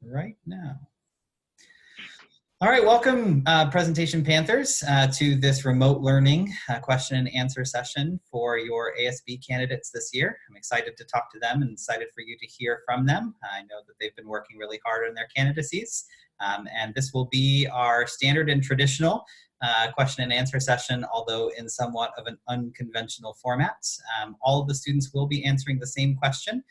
right now. All right, welcome Presentation Panthers to this remote learning question and answer session for your ASB candidates this year. I'm excited to talk to them and excited for you to hear from them. I know that they've been working really hard on their candidacies, and this will be our standard and traditional question and answer session, although in somewhat of an unconventional format. All of the students will be answering the same question,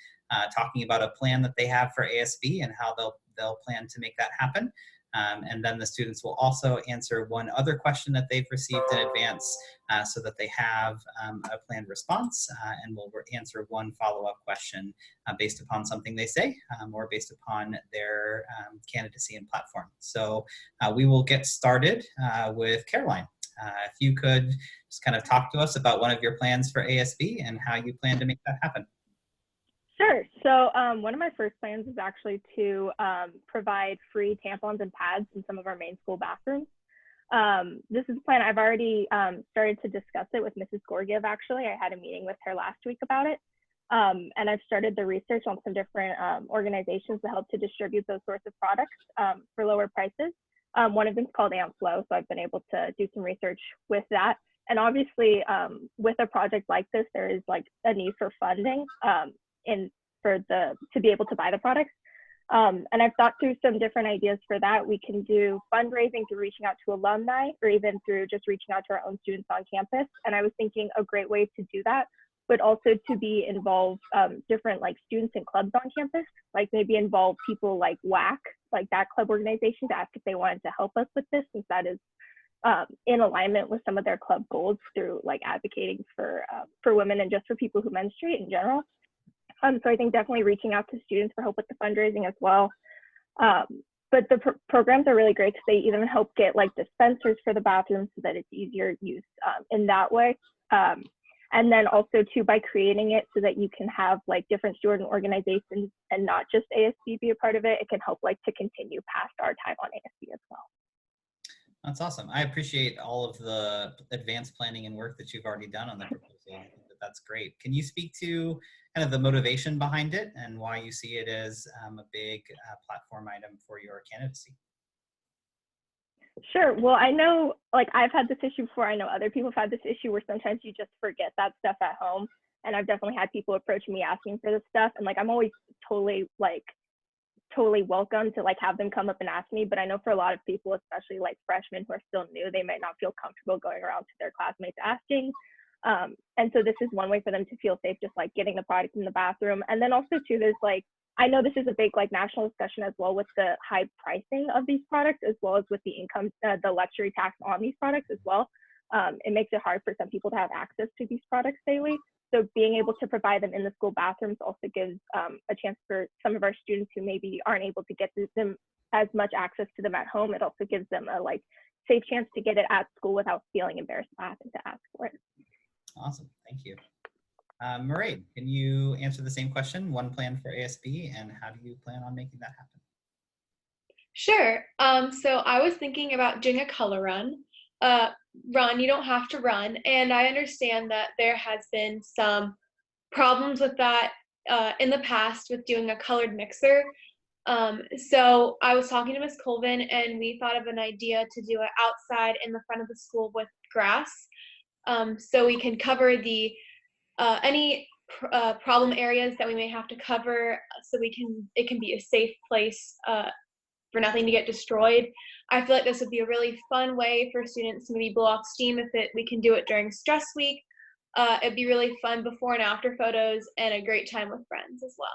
talking about a plan that they have for ASB and how they'll plan to make that happen. And then the students will also answer one other question that they've received in advance so that they have a planned response, and will answer one follow-up question based upon something they say or based upon their candidacy and platform. So we will get started with Caroline. If you could just kind of talk to us about one of your plans for ASB and how you plan to make that happen. Sure. So one of my first plans is actually to provide free tampons and pads in some of our main school bathrooms. This is a plan I've already started to discuss it with Mrs. Gorgiev, actually. I had a meeting with her last week about it. And I've started the research on some different organizations to help to distribute those sorts of products for lower prices. One of them is called AmpFlow, so I've been able to do some research with that. And obviously, with a project like this, there is like a need for funding to be able to buy the products. And I've thought through some different ideas for that. We can do fundraising through reaching out to alumni, or even through just reaching out to our own students on campus. And I was thinking a great way to do that, but also to be involved different like students and clubs on campus, like maybe involve people like WAC, like that club organization, to ask if they wanted to help us with this, since that is in alignment with some of their club goals through like advocating for women and just for people who menstruate in general. So I think definitely reaching out to students for help with the fundraising as well. But the programs are really great because they even help get like dispensers for the bathrooms so that it's easier use in that way. And then also too, by creating it so that you can have like different student organizations and not just ASB be a part of it, it can help like to continue past our time on ASB as well. That's awesome. I appreciate all of the advanced planning and work that you've already done on the proposal. I think that that's great. Can you speak to kind of the motivation behind it and why you see it as a big platform item for your candidacy? Sure. Well, I know like I've had this issue before. I know other people have had this issue where sometimes you just forget that stuff at home. And I've definitely had people approach me asking for this stuff. And like, I'm always totally welcome to like have them come up and ask me. But I know for a lot of people, especially like freshmen who are still new, they might not feel comfortable going around to their classmates asking. And so this is one way for them to feel safe, just like getting the product in the bathroom. And then also too, there's like, I know this is a big like national discussion as well with the high pricing of these products, as well as with the income, the luxury tax on these products as well. It makes it hard for some people to have access to these products daily. So being able to provide them in the school bathrooms also gives a chance for some of our students who maybe aren't able to get them as much access to them at home. It also gives them a like safe chance to get it at school without feeling embarrassed about having to ask for it. Awesome, thank you. Mairead, can you answer the same question? One plan for ASB, and how do you plan on making that happen? Sure. So I was thinking about doing a color run. You don't have to run, and I understand that there has been some problems with that in the past with doing a colored mixer. So I was talking to Ms. Colvin, and we thought of an idea to do it outside in the front of the school with grass, so we can cover the any problem areas that we may have to cover, so it can be a safe place for nothing to get destroyed. I feel like this would be a really fun way for students to maybe blow off steam we can do it during stress week. It'd be really fun before and after photos and a great time with friends as well.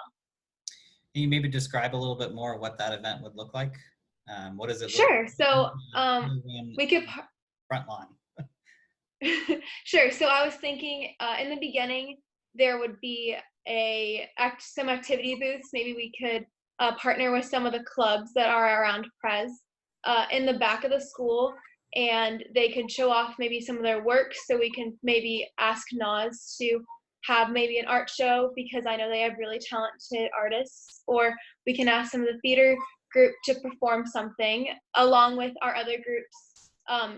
Can you maybe describe a little bit more what that event would look like? What is it? Sure. So we could front lawn. Sure. So I was thinking in the beginning there would be some activity booths. Maybe we could partner with some of the clubs that are around Prez in the back of the school, and they could show off maybe some of their work. So we can maybe ask NAS to have maybe an art show, because I know they have really talented artists, or we can ask some of the theater group to perform something along with our other groups,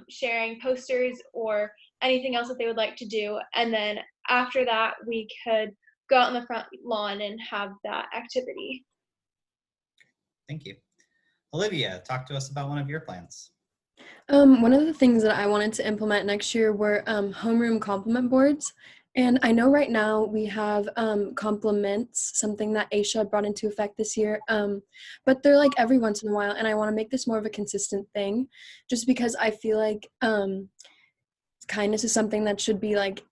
sharing posters or anything else that they would like to do. And then after that, we could go out on the front lawn and have that activity. Thank you. Olivia, talk to us about one of your plans. One of the things that I wanted to implement next year were homeroom compliment boards. And I know right now we have compliments, something that Aisha brought into effect this year. But they're like every once in a while, and I want to make this more of a consistent thing, just because I feel like kindness is something that should be like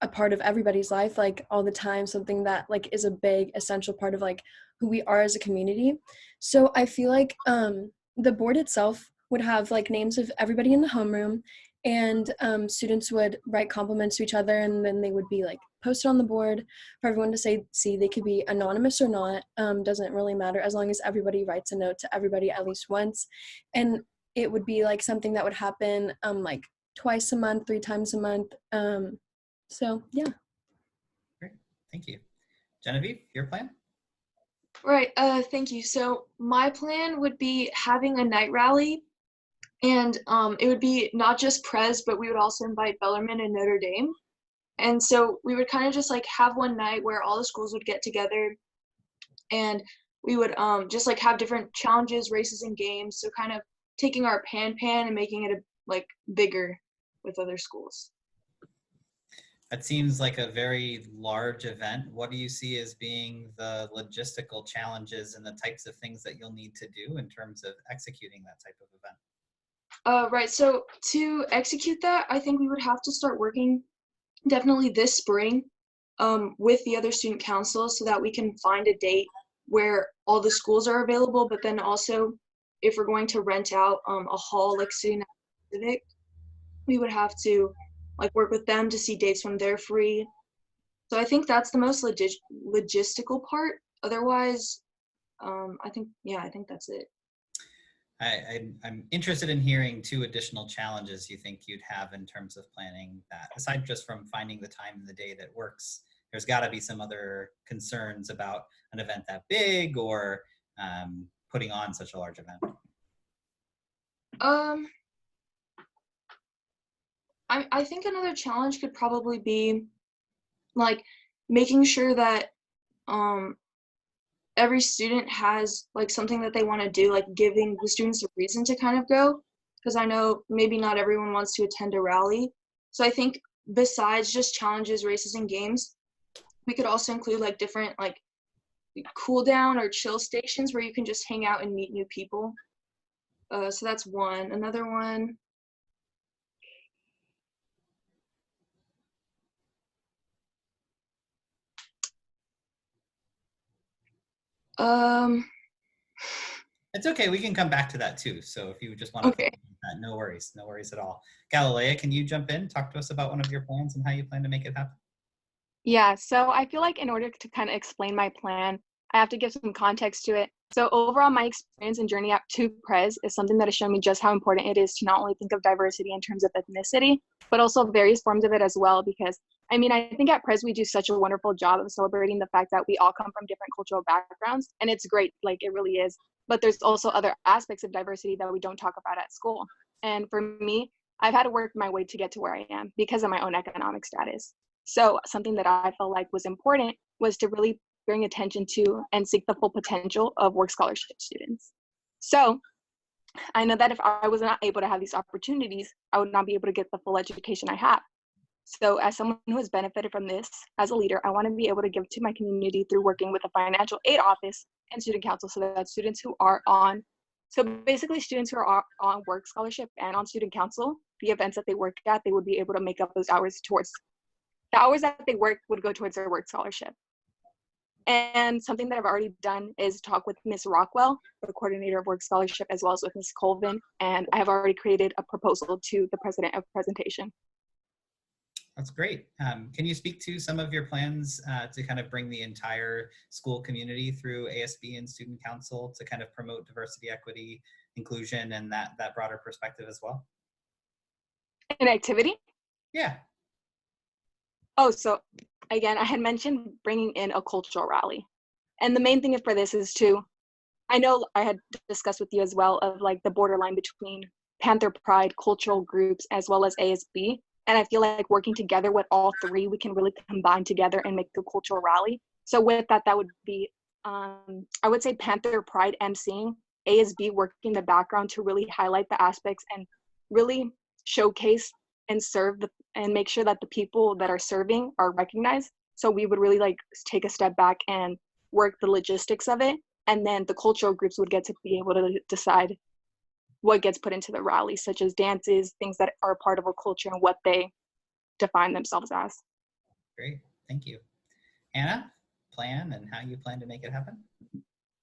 a part of everybody's life, like all the time, something that like is a big essential part of like who we are as a community. So I feel like the board itself would have like names of everybody in the homeroom, and students would write compliments to each other, and then they would be like posted on the board for everyone to see. They could be anonymous or not, doesn't really matter, as long as everybody writes a note to everybody at least once. And it would be like something that would happen like twice a month, 3 times a month. So yeah. Great, thank you. Genevieve, your plan? Right, thank you. So my plan would be having a night rally, and it would be not just Prez, but we would also invite Bellarmine and Notre Dame. And so we would kind of just like have one night where all the schools would get together, and we would just like have different challenges, races, and games. So kind of taking our pan and making it like bigger with other schools. That seems like a very large event. What do you see as being the logistical challenges and the types of things that you'll need to do in terms of executing that type of event? Right, so to execute that, I think we would have to start working definitely this spring with the other student councils so that we can find a date where all the schools are available, but then also if we're going to rent out a hall like Student Civic, we would have to like work with them to see dates when they're free. So I think that's the most logistical part. Otherwise, I think that's it. I'm interested in hearing 2 additional challenges you think you'd have in terms of planning that. Aside just from finding the time in the day that works, there's got to be some other concerns about an event that big or putting on such a large event. I think another challenge could probably be like making sure that every student has like something that they want to do, like giving the students a reason to kind of go, because I know maybe not everyone wants to attend a rally. So I think besides just challenges, races, and games, we could also include like different like cool down or chill stations where you can just hang out and meet new people. So that's one. Another one, It's okay, we can come back to that too. So if you just want to okay. That, no worries at all. Galilea, can you jump in, talk to us about one of your plans and how you plan to make it happen? Yeah, so I feel like in order to kind of explain my plan, I have to give some context to it. So overall, my experience and journey up to Prez is something that has shown me just how important it is to not only think of diversity in terms of ethnicity, but also various forms of it as well. Because I mean, I think at Prez we do such a wonderful job of celebrating the fact that we all come from different cultural backgrounds, and it's great, like it really is. But there's also other aspects of diversity that we don't talk about at school. And for me, I've had to work my way to get to where I am because of my own economic status. So something that I felt like was important was to really bring attention to and seek the full potential of work scholarship students. So I know that if I was not able to have these opportunities, I would not be able to get the full education I have. So as someone who has benefited from this as a leader, I want to be able to give to my community through working with a financial aid office and student council, so that students who are on, so basically students who are on work scholarship and on student council, the events that they work at, they would be able to make up those hours towards, the hours that they work would go towards their work scholarship. And something that I've already done is talk with Ms. Rockwell, the coordinator of work scholarship, as well as with Ms. Colvin, and I have already created a proposal to the president of presentation. That's great. Can you speak to some of your plans to kind of bring the entire school community through ASB and student council to kind of promote diversity, equity, inclusion, and that broader perspective as well? An activity? Yeah. Oh, so again, I had mentioned bringing in a cultural rally. And the main thing for this is to, I know I had discussed with you as well of like the borderline between Panther Pride, cultural groups, as well as ASB. And I feel like working together with all three, we can really combine together and make the cultural rally. So with that, that would be, I would say Panther Pride emceeing ASB working in the background to really highlight the aspects and really showcase and and make sure that the people that are serving are recognized. So we would really like take a step back and work the logistics of it. And then the cultural groups would get to be able to decide what gets put into the rally, such as dances, things that are part of a culture and what they define themselves as. Great, thank you. Anna, plan and how you plan to make it happen?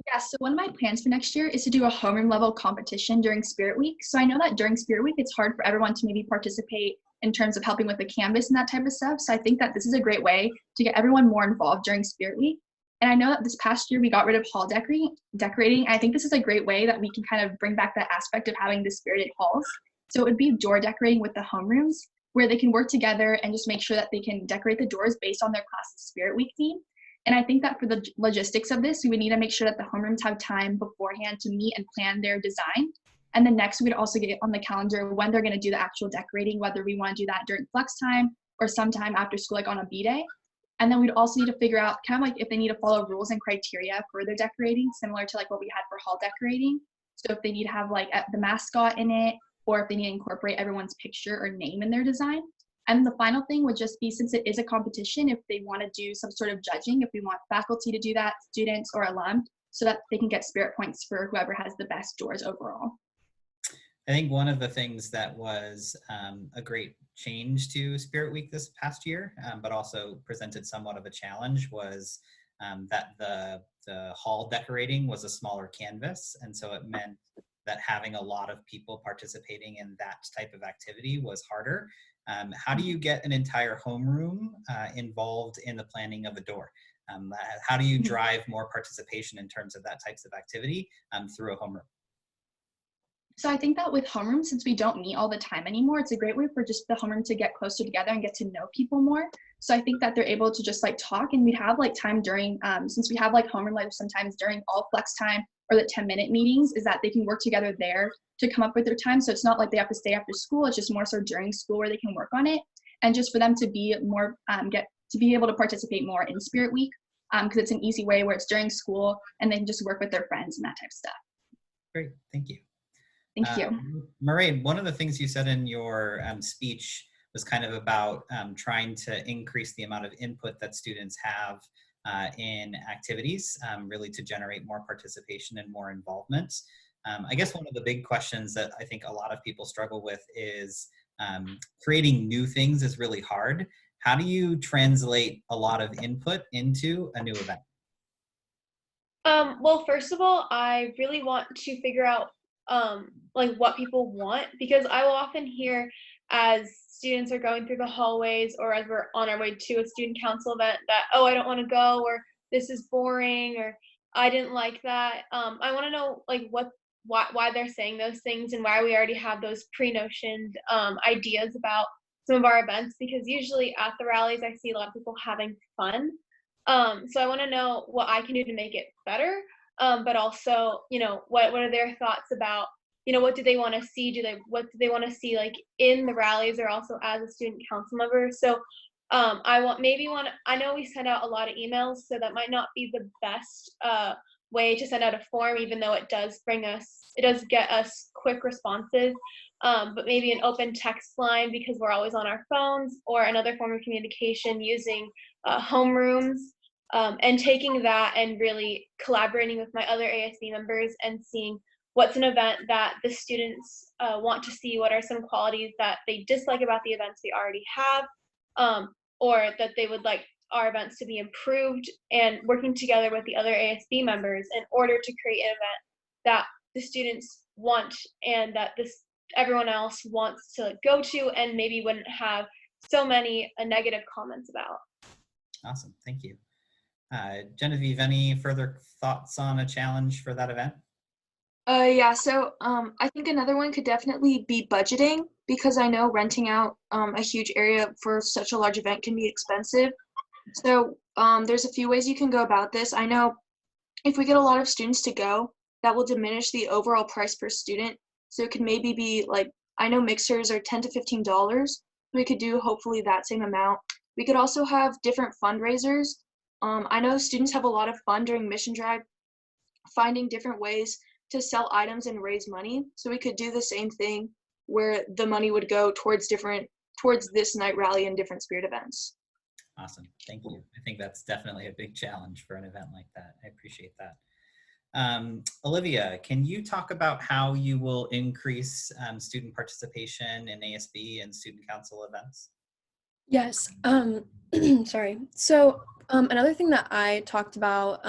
Yeah, so one of my plans for next year is to do a homeroom level competition during Spirit Week. So I know that during Spirit Week, it's hard for everyone to maybe participate in terms of helping with the canvas and that type of stuff. So I think that this is a great way to get everyone more involved during Spirit Week. And I know that this past year we got rid of hall decorating. I think this is a great way that we can kind of bring back that aspect of having the spirited halls. So it would be door decorating with the homerooms, where they can work together and just make sure that they can decorate the doors based on their class's Spirit Week theme. And I think that for the logistics of this, we would need to make sure that the homerooms have time beforehand to meet and plan their design. And then next, we'd also get on the calendar when they're going to do the actual decorating, whether we want to do that during flex time or sometime after school, like on a B-day. And then we'd also need to figure out kind of like if they need to follow rules and criteria for their decorating, similar to like what we had for hall decorating. So if they need to have like the mascot in it, or if they need to incorporate everyone's picture or name in their design. And the final thing would just be, since it is a competition, if they want to do some sort of judging, if we want faculty to do that, students or alum, so that they can get spirit points for whoever has the best doors overall. I think one of the things that was a great change to Spirit Week this past year, but also presented somewhat of a challenge, was that the hall decorating was a smaller canvas. And so it meant that having a lot of people participating in that type of activity was harder. How do you get an entire homeroom involved in the planning of a door? How do you drive more participation in terms of that types of activity through a homeroom? So I think that with homeroom, since we don't meet all the time anymore, it's a great way for just the homeroom to get closer together and get to know people more. So I think that they're able to just like talk, and we'd have like time during, since we have like homeroom like sometimes during all flex time or the 10-minute meetings, is that they can work together there to come up with their time. So it's not like they have to stay after school. It's just more so during school where they can work on it, and just for them to be more, be able to participate more in Spirit Week, because it's an easy way where it's during school and they can just work with their friends and that type of stuff. Great, thank you. Thank you. Mairead, one of the things you said in your speech was kind of about trying to increase the amount of input that students have in activities, really to generate more participation and more involvement. I guess one of the big questions that I think a lot of people struggle with is creating new things is really hard. How do you translate a lot of input into a new event? Well, first of all, I really want to figure out like what people want, because I will often hear as students are going through the hallways or as we're on our way to a student council event that, oh, I don't want to go, or this is boring, or I didn't like that. I want to know like why they're saying those things and why we already have those pre-notioned ideas about some of our events, because usually at the rallies I see a lot of people having fun. So I want to know what I can do to make it better. But also, you know, what are their thoughts about, you know, what do they want to see? What do they want to see like in the rallies or also as a student council member? So I know we send out a lot of emails, so that might not be the best way to send out a form, even though it does get us quick responses. But maybe an open text line, because we're always on our phones, or another form of communication using homerooms. And taking that and really collaborating with my other ASB members and seeing what's an event that the students want to see, what are some qualities that they dislike about the events we already have, or that they would like our events to be improved, and working together with the other ASB members in order to create an event that the students want and that everyone else wants to go to and maybe wouldn't have so many negative comments about. Awesome, thank you. Genevieve, any further thoughts on a challenge for that event? Yeah, so I think another one could definitely be budgeting, because I know renting out a huge area for such a large event can be expensive. So there's a few ways you can go about this. I know if we get a lot of students to go, that will diminish the overall price per student. So it could maybe be like, I know mixers are $10 to $15. We could do hopefully that same amount. We could also have different fundraisers. I know students have a lot of fun during Mission Drive, finding different ways to sell items and raise money. So we could do the same thing where the money would go towards this night rally and different spirit events. Awesome, thank you. I think that's definitely a big challenge for an event like that. I appreciate that. Olivia, can you talk about how you will increase student participation in ASB and student council events? Yes. Sorry. So another thing that I talked about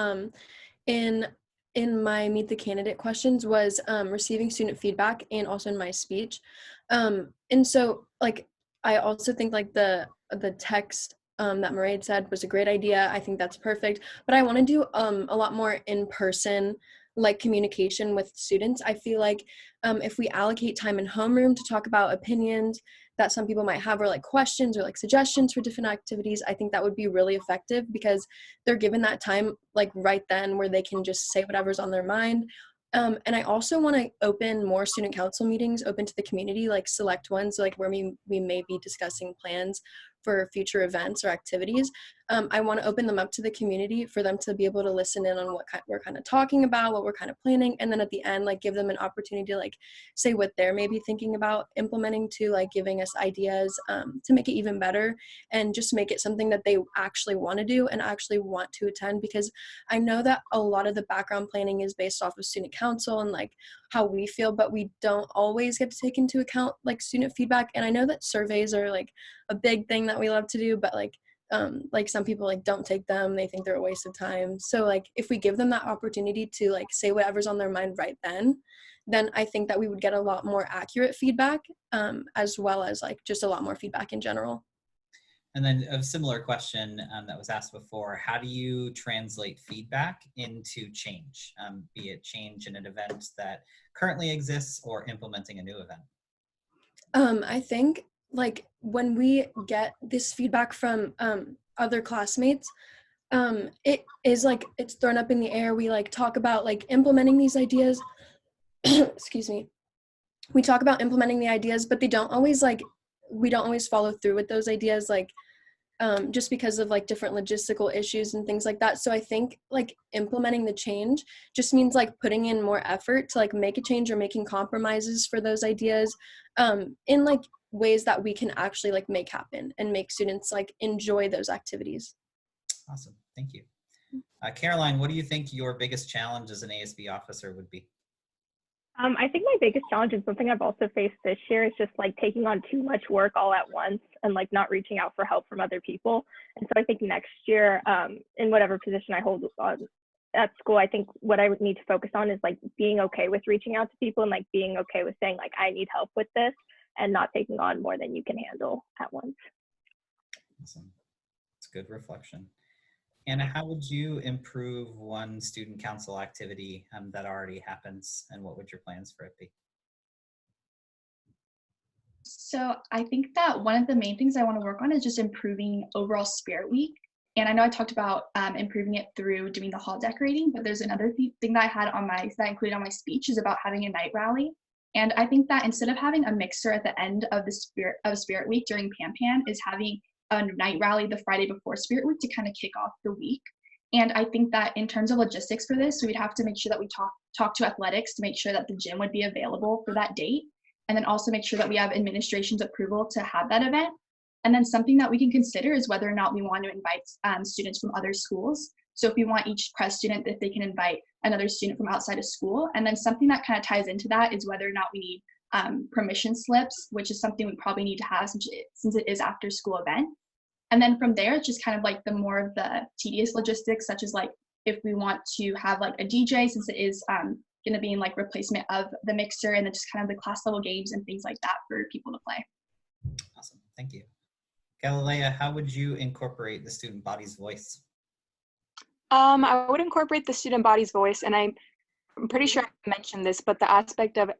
in my Meet the Candidate questions was receiving student feedback, and also in my speech. And so like I also think like the text that Mairead said was a great idea. I think that's perfect. But I want to do a lot more in person like communication with students. I feel like if we allocate time in homeroom to talk about opinions that some people might have, or like questions or like suggestions for different activities, I think that would be really effective because they're given that time like right then where they can just say whatever's on their mind. And I also want to open more student council meetings open to the community, like select ones like where we may be discussing plans for future events or activities. I want to open them up to the community for them to be able to listen in on what we're kind of talking about, what we're kind of planning, and then at the end, like give them an opportunity to like say what they're maybe thinking about implementing to like giving us ideas to make it even better and just make it something that they actually want to do and actually want to attend, because I know that a lot of the background planning is based off of student council and like how we feel, but we don't always get to take into account like student feedback. And I know that surveys are like a big thing that we love to do, but like some people like don't take them, they think they're a waste of time. So like if we give them that opportunity to like say whatever's on their mind right then I think that we would get a lot more accurate feedback, as well as like just a lot more feedback in general. And then a similar question that was asked before, how do you translate feedback into change, be it change in an event that currently exists or implementing a new event? I think like when we get this feedback from other classmates, it is like it's thrown up in the air. We like talk about like implementing these ideas. Excuse me. We talk about implementing the ideas, but we don't always follow through with those ideas, like just because of like different logistical issues and things like that. So I think like implementing the change just means like putting in more effort to like make a change or making compromises for those ideas in like ways that we can actually like make happen and make students like enjoy those activities. Awesome, thank you. Caroline, what do you think your biggest challenge as an ASB officer would be? I think my biggest challenge and something I've also faced this year is just like taking on too much work all at once and like not reaching out for help from other people. And so I think next year, in whatever position I hold on at school, I think what I would need to focus on is like being okay with reaching out to people and like being okay with saying like I need help with this and not taking on more than you can handle at once. Awesome. It's good reflection. Anna, how would you improve one student council activity that already happens, and what would your plans for it be? So I think that one of the main things I want to work on is just improving overall Spirit Week. And I know I talked about improving it through doing the hall decorating, but there's another thing that I included on my speech is about having a night rally. And I think that instead of having a mixer at the end of Spirit Week during Pan is having a night rally the Friday before Spirit Week to kind of kick off the week. And I think that in terms of logistics for this, we'd have to make sure that we talk to athletics to make sure that the gym would be available for that date. And then also make sure that we have administration's approval to have that event. And then something that we can consider is whether or not we want to invite students from other schools. So if we want each press student, if they can invite another student from outside of school. And then something that kind of ties into that is whether or not we need permission slips, which is something we probably need to have since it is after school event. And then from there, it's just kind of like the more of the tedious logistics, such as like if we want to have like a DJ, since it is going to be in like replacement of the mixer, and then just kind of the class level games and things like that for people to play. Awesome, thank you. Galilea, how would you incorporate the student body's voice? I would incorporate the student body's voice, and I'm pretty sure I mentioned this, but the aspect of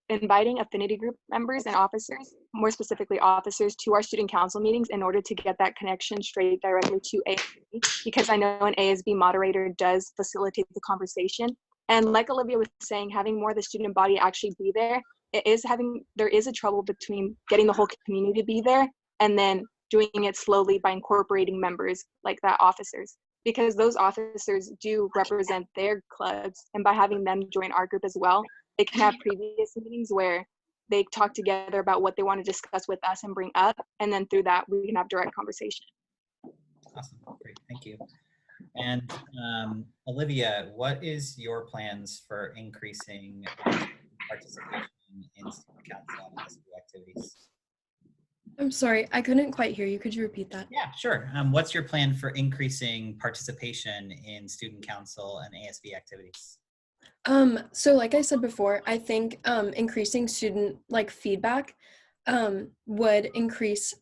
inviting affinity group members and officers, more specifically officers, to our student council meetings in order to get that connection straight directly to ASB, because I know an ASB moderator does facilitate the conversation. And like Olivia was saying, having more of the student body actually be there, there is a trouble between getting the whole community to be there and then doing it slowly by incorporating members like that, officers. because those officers do represent their clubs, and by having them join our group as well, they can have previous meetings where they talk together about what they want to discuss with us and bring up, and then through that we can have direct conversation. Awesome, great, thank you. And Olivia, what is your plans for increasing participation in student council and ASB activities? I'm sorry, I couldn't quite hear you. Could you repeat that? Yeah, sure. What's your plan for increasing participation in student council and ASB activities? So like I said before, I think increasing student feedback would increase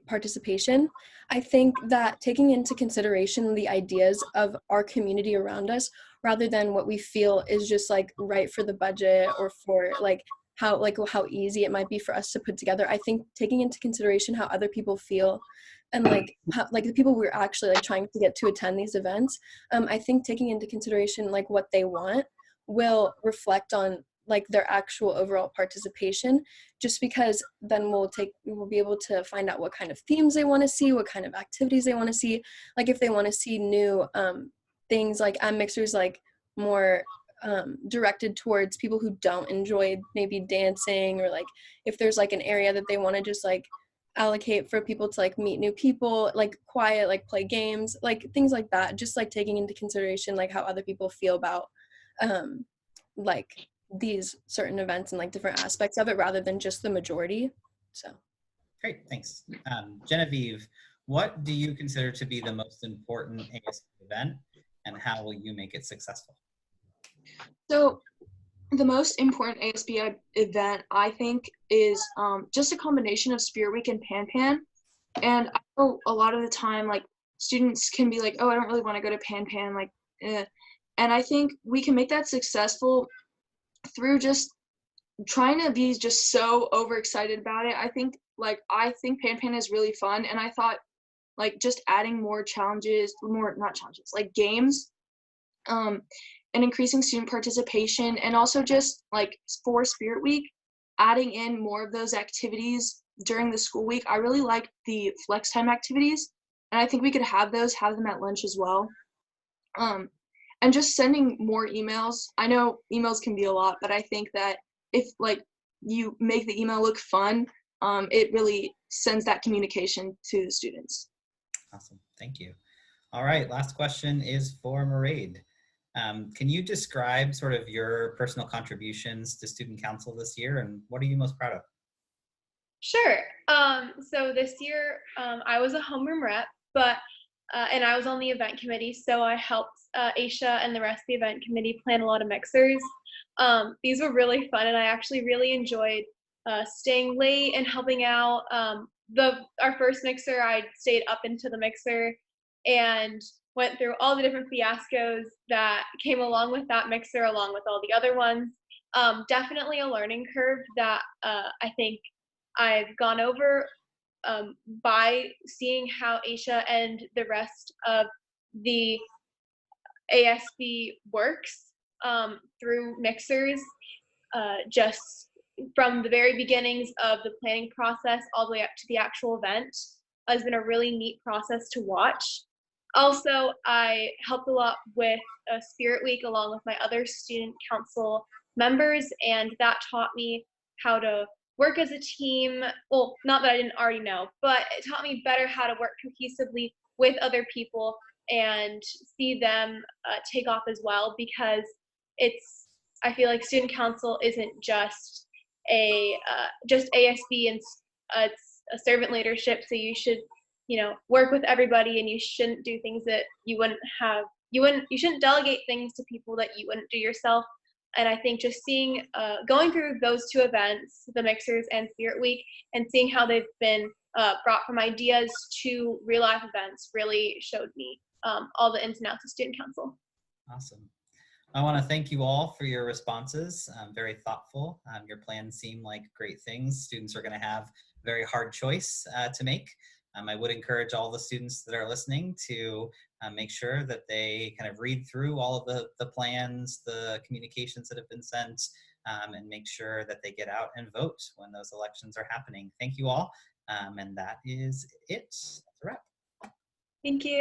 participation. I think that taking into consideration the ideas of our community around us rather than what we feel is just right for the budget or for how easy it might be for us to put together. I think taking into consideration how other people feel and how, the people we're actually trying to get to attend these events, I think taking into consideration what they want will reflect on their actual overall participation, just because then we'll be able to find out what kind of themes they want to see, what kind of activities they want to see, if they want to see new things mixers more directed towards people who don't enjoy maybe dancing, or if there's an area that they want to just allocate for people to meet new people, quiet, play games, things like that, just taking into consideration how other people feel about these certain events and different aspects of it rather than just the majority. So great, thanks. Genevieve, what do you consider to be the most important ASB event, and how will you make it successful? So the most important ASB event, I think, is just a combination of Spirit Week and Pan Pan. And I know a lot of the time, students can be oh, I don't really want to go to Pan Pan, and I think we can make that successful through just trying to be just so overexcited about it. I think Pan Pan is really fun, and I thought just adding more challenges, not challenges, games, and increasing student participation, and also just for Spirit Week, adding in more of those activities during the school week. I really like the flex time activities, and I think we could have them at lunch as well. And just sending more emails. I know emails can be a lot, but I think that if you make the email look fun, it really sends that communication to the students. Awesome, thank you. All right, last question is for Mairead. Can you describe sort of your personal contributions to student council this year, and what are you most proud of? Sure. So this year I was a homeroom rep, and I was on the event committee, so I helped Aisha and the rest of the event committee plan a lot of mixers. These were really fun, and I actually really enjoyed staying late and helping out. Our first mixer, I stayed up into the mixer and went through all the different fiascos that came along with that mixer, along with all the other ones. Definitely a learning curve that I think I've gone over by seeing how Aisha and the rest of the ASB works through mixers, just from the very beginnings of the planning process all the way up to the actual event has been a really neat process to watch. Also, I helped a lot with Spirit Week along with my other student council members, and that taught me how to work as a team. Well, not that I didn't already know, but it taught me better how to work cohesively with other people and see them take off as well, because I feel like student council isn't just just ASB, and it's a servant leadership, so you should work with everybody, and you shouldn't do things that you shouldn't delegate things to people that you wouldn't do yourself. And I think just going through those two events, the mixers and Spirit Week, and seeing how they've been brought from ideas to real life events really showed me all the ins and outs of student council. Awesome. I want to thank you all for your responses. Very thoughtful. Your plans seem like great things. Students are going to have a very hard choice to make. I would encourage all the students that are listening to make sure that they kind of read through all of the plans, the communications that have been sent, and make sure that they get out and vote when those elections are happening. Thank you all. And that is it. That's a wrap. Thank you.